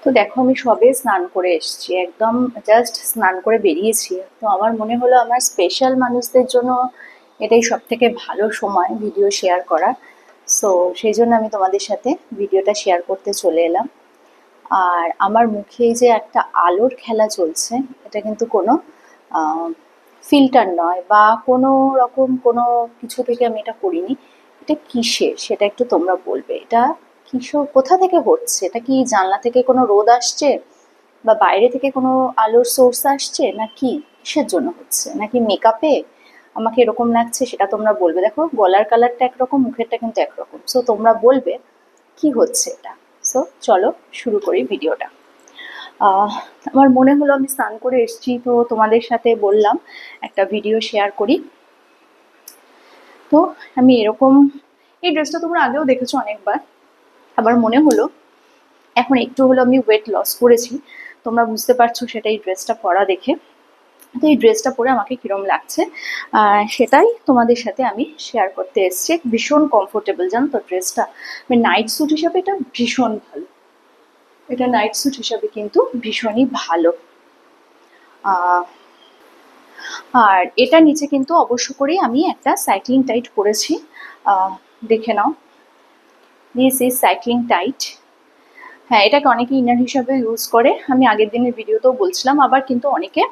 তো দেখো আমি সবে স্নান করে এসেছি, একদম জাস্ট স্নান করে বেরিয়েছি। তো আমার মনে হলো আমার স্পেশাল মানুষদের জন্য এটাই সব থেকে ভালো সময় ভিডিও শেয়ার করার। সো সেই জন্য আমি তোমাদের সাথে ভিডিওটা শেয়ার করতে চলে এলাম। আর আমার মুখে এই যে একটা আলোর খেলা চলছে, এটা কিন্তু কোনো ফিল্টার নয় বা কোনো রকম কোনো কিছু থেকে আমি এটা করিনি। এটা কিসের সেটা একটু তোমরা বলবে। এটা কিসব কোথা থেকে হচ্ছে? এটা কি জানলা থেকে কোনো রোদ আসছে বা বাইরে থেকে কোনো আলোর সোর্স আসছে, না কি কিসের জন্য হচ্ছে, নাকি মেকআপে আমাকে এরকম লাগছে? সেটা তোমরা বলবে। দেখো গলার কালারটা একরকম, মুখেরটা কিন্তু একরকম। সো তোমরা বলবে কি হচ্ছে এটা। সো চলো শুরু করি ভিডিওটা। আহ, আমার মনে হলো আমি স্নান করে এসেছি, তো তোমাদের সাথে বললাম একটা ভিডিও শেয়ার করি। তো আমি এরকম, এই ড্রেসটা তোমরা আগেও দেখেছো অনেকবার। আবার মনে হলো এখন একটু হলো আমি ওয়েট লস করেছি, তোমরা বুঝতে পারছো সেটা এই ড্রেসটা পরা দেখে। তো এই ড্রেসটা পরে আমাকে কিরম লাগছে সেটাই তোমাদের সাথে আমি শেয়ার করতে এসেছি। ভীষণ কমফোর্টেবল জানো তো ড্রেসটা। নাইট স্যুট হিসাবে এটা ভীষণ ভালো। এটা নাইট স্যুট হিসাবে কিন্তু ভীষণই ভালো। আহ, আর এটা নিচে কিন্তু অবশ্য করেই আমি একটা সাইক্লিং টাইট পরেছি। দেখে নাও, দিস ইজ সাইক্লিং টাইট। হ্যাঁ, এটাকে অনেকে ইনার হিসাবে ইউজ করে, আমি আগের দিনের ভিডিওতেও বলছিলাম। আবার কিন্তু অনেকে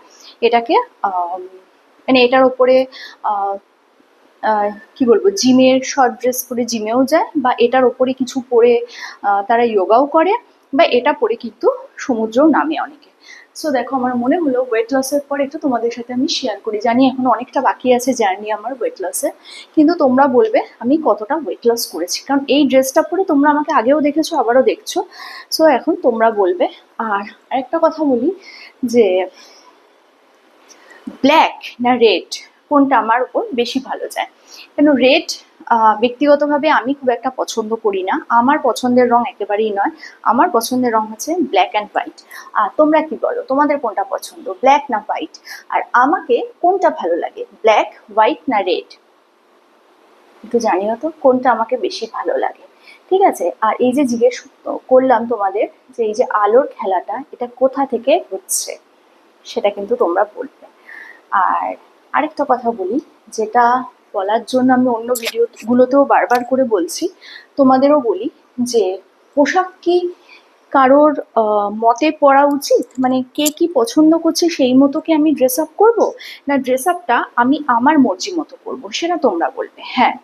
এটাকে মানে এটার ওপরে আহ, কি বলবো, জিমের শর্ট ড্রেস পরে জিমেও যায়, বা এটার ওপরে কিছু পরে তারা যোগাও করে, বা এটা পরে কিন্তু সমুদ্রেও নামে অনেকে। সো দেখো আমার মনে হলো ওয়েট লসের পর একটু তোমাদের সাথে আমি শেয়ার করি। জানি এখন অনেকটা বাকি আছে জার্নি আমার ওয়েট লসে, কিন্তু তোমরা বলবে আমি কতটা ওয়েট লস করেছি, কারণ এই ড্রেসটা পরে তোমরা আমাকে আগেও দেখেছো আবারও দেখছো। সো এখন তোমরা বলবে। আর আরেকটা কথা বলি যে ব্ল্যাক না রেড, কোনটা আমার উপর বেশি ভালো যায়? কেন রেড ব্যক্তিগতভাবে আমি খুব একটা পছন্দ করি না, আমার পছন্দের রং একেবারেই নয়। আমার পছন্দের রং হচ্ছে ব্ল্যাক অ্যান্ড হোয়াইট। আর তোমরা কি বলো, তোমাদের কোনটা পছন্দ, ব্ল্যাক না হোয়াইট? আর আমাকে কোনটা ভালো লাগে, ব্ল্যাক, হোয়াইট না রেড? একটু জানিও তো কোনটা আমাকে বেশি ভালো লাগে। ঠিক আছে, আর এই যে জিজ্ঞেস করলাম তোমাদের যে এই যে আলোর খেলাটা এটা কোথা থেকে হচ্ছে, সেটা কিন্তু তোমরা বলবে। আর আরেকটা কথা বলি, যেটা বলার জন্য আমি অন্য ভিডিওগুলোতেও বারবার করে বলছি, তোমাদেরও বলি, যে পোশাক কি কারোর মতে পরা উচিত? মানে কে কি পছন্দ করছে সেই মতো কি আমি ড্রেস আপ করবো, না ড্রেস আপটা আমি আমার মর্জি মতো করবো, সেটা তোমরা বলবে। হ্যাঁ,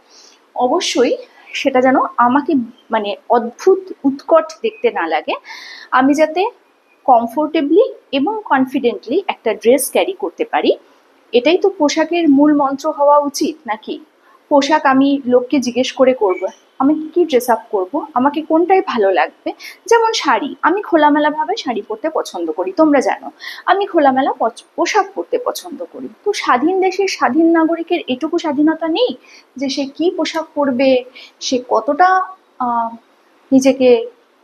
অবশ্যই সেটা যেন আমাকে মানে অদ্ভুত উৎকট দেখতে না লাগে। আমি যাতে কমফোর্টেবলি এবং কনফিডেন্টলি একটা ড্রেস ক্যারি করতে পারি, এটাই তো পোশাকের মূল মন্ত্র হওয়া উচিত, নাকি? পোশাক আমি লোককে জিজ্ঞেস করে করব আমি কি ড্রেস আপ করবো, আমাকে কোনটাই ভালো লাগবে। যেমন শাড়ি, আমি খোলামেলাভাবে শাড়ি পরতে পছন্দ করি, তোমরা জানো আমি খোলামেলা পোশাক পরতে পছন্দ করি। তো স্বাধীন দেশের স্বাধীন নাগরিকের এটুকু স্বাধীনতা নেই যে সে কি পোশাক পরবে, সে কতটা আহ, নিজেকে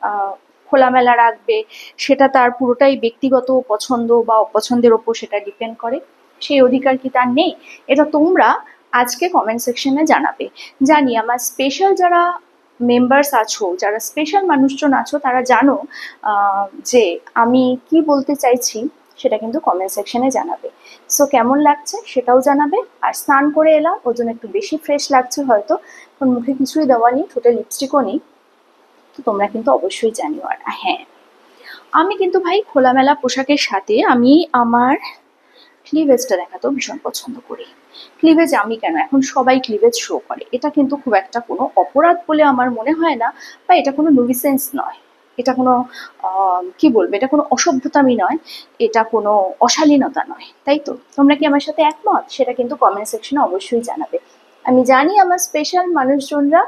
আহ, খোলামেলা রাখবে, সেটা তার পুরোটাই ব্যক্তিগত পছন্দ বা অপছন্দের ওপর সেটা ডিপেন্ড করে? সেই অধিকার কি তার নেই? এটা তোমরা আজকে কমেন্ট সেকশনে জানাবে। জানি আমার স্পেশাল যারা মেম্বার্স আছো, যারা স্পেশাল মানুষজন আছো, তারা জানো যে আমি কি বলতে চাইছি, সেটা কিন্তু কমেন্ট সেকশনে জানাবে। সো কেমন লাগছে সেটাও জানাবে। আর স্নান করে এলাম, ওর জন্য একটু বেশি ফ্রেশ লাগছে হয়তো, কারণ মুখে কিছুই দেওয়া নেই, ঠোঁটে লিপস্টিকও নেই। তো তোমরা কিন্তু অবশ্যই জানিও। আর হ্যাঁ, আমি কিন্তু ভাই খোলামেলা পোশাকের সাথে আমি আমার ক্লিভেজটা দেখাতেও ভীষণ পছন্দ করি। ক্লিভেজ আমি কেন, এখন সবাই ক্লিভেজ শো করে, এটা কিন্তু খুব একটা কোনো অপরাধ বলে আমার মনে হয় না, বা এটা কোনো নুইসেন্স নয়। এটা কোনো কি বলবো, এটা কোনো অসভ্যতামি নয়, এটা কোনো অশালীনতা নয়। তাই তো তোমরা কি আমার সাথে একমত? সেটা কিন্তু কমেন্ট সেকশনে অবশ্যই জানাবে। আমি জানি আমার স্পেশাল মানুষজনরা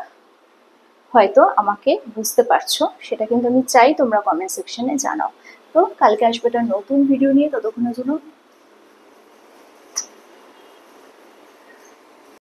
হয়তো আমাকে বুঝতে পারছো, সেটা কিন্তু আমি চাই তোমরা কমেন্ট সেকশনে জানাও। তো কালকে আসবে একটা নতুন ভিডিও নিয়ে, ততক্ষণের জন্য